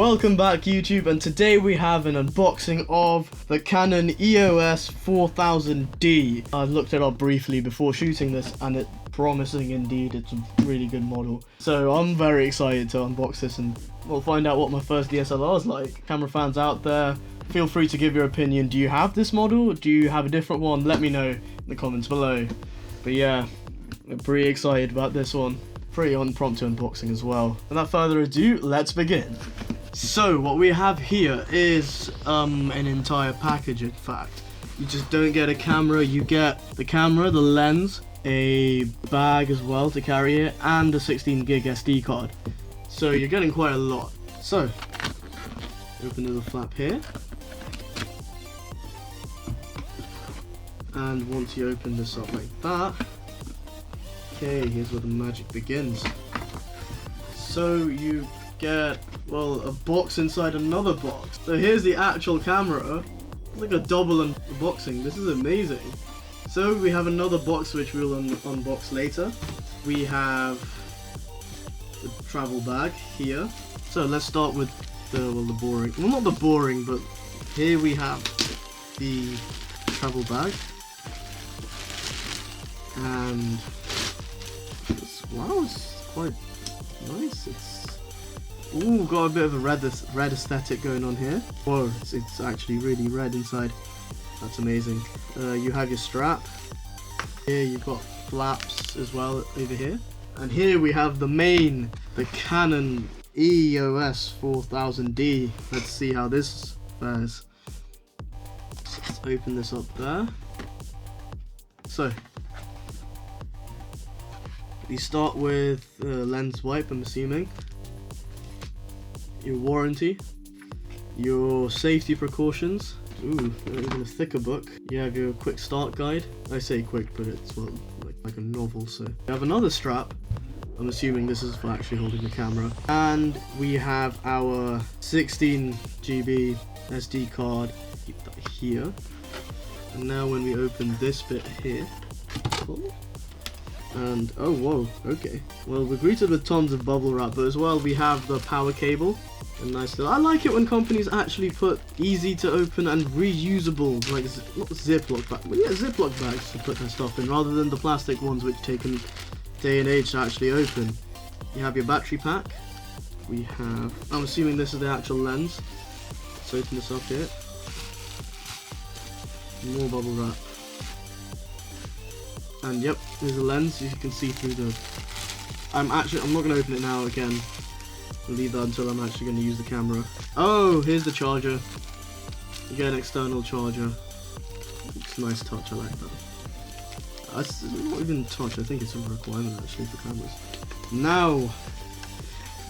Welcome back YouTube, and today we have an unboxing of the Canon EOS 4000D. I looked it up briefly before shooting this and it's promising indeed. It's a really good model. So I'm very excited to unbox this and we'll find out what my first DSLR is like. Camera fans out there, feel free to give your opinion. Do you have this model? Do you have a different one? Let me know in the comments below. But yeah, I'm pretty excited about this one. Pretty impromptu unboxing as well. Without further ado, let's begin. So what we have here is an entire package. In fact, you just don't get a camera, you get the camera, the lens, a bag as well to carry it, and a 16 gig SD card. So you're getting quite a lot. So open the little flap here, and once you open this up like that, okay, here's where the magic begins. So you get, well, a box inside another box. So here's the actual camera. It's like a double unboxing. This is amazing. So we have another box which we'll unbox later. We have the travel bag here. So let's start with the boring, well, not the boring, but here we have the travel bag. And wow, it's quite nice. It's got a bit of a red aesthetic going on here. Whoa, it's actually really red inside. That's amazing. You have your strap. Here you've got flaps as well over here. And here we have the Canon EOS 4000D. Let's see how this fares. Let's open this up there. So you start with lens wipe, I'm assuming, your warranty, your safety precautions, even a thicker book. You have your quick start guide. I say quick, but it's, well, like a novel. So you have another strap. I'm assuming this is for actually holding the camera. And we have our 16 GB SD card. Keep that here. And now when we open this bit here, and oh whoa, okay, well, we're greeted with tons of bubble wrap, but as well we have the power cable. And nice little, I like it when companies actually put easy to open and reusable, like not Ziploc bag, but yeah, Ziploc bags to put their stuff in, rather than the plastic ones which take a day and age to actually open. You have your battery pack. We have, I'm assuming this is the actual lens. Let's open this up here. More bubble wrap. And yep, there's a lens. You can see through the, I'm not going to open it now again. We'll leave that until I'm actually going to use the camera. Oh, here's the charger. You get an external charger. It's a nice touch, I like that. That's not even touch, I think it's a requirement actually for cameras. Now,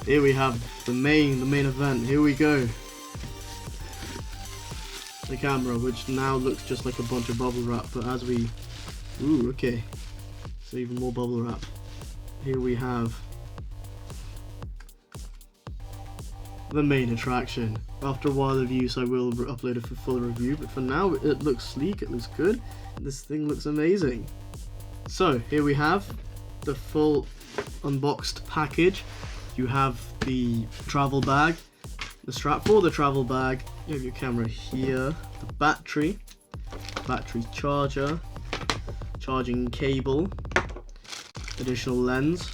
here we have the main event. Here we go. The camera, which now looks just like a bunch of bubble wrap, but as we, okay, so even more bubble wrap. Here we have the main attraction. After a while of use, I will upload a full review, but for now it looks sleek, it looks good. This thing looks amazing. So here we have the full unboxed package. You have the travel bag, the strap for the travel bag, you have your camera here, the battery charger, charging cable, additional lens,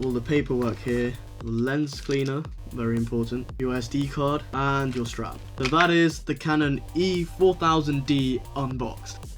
all the paperwork here, the lens cleaner, very important, your SD card, and your strap. So that is the Canon E4000D unboxed.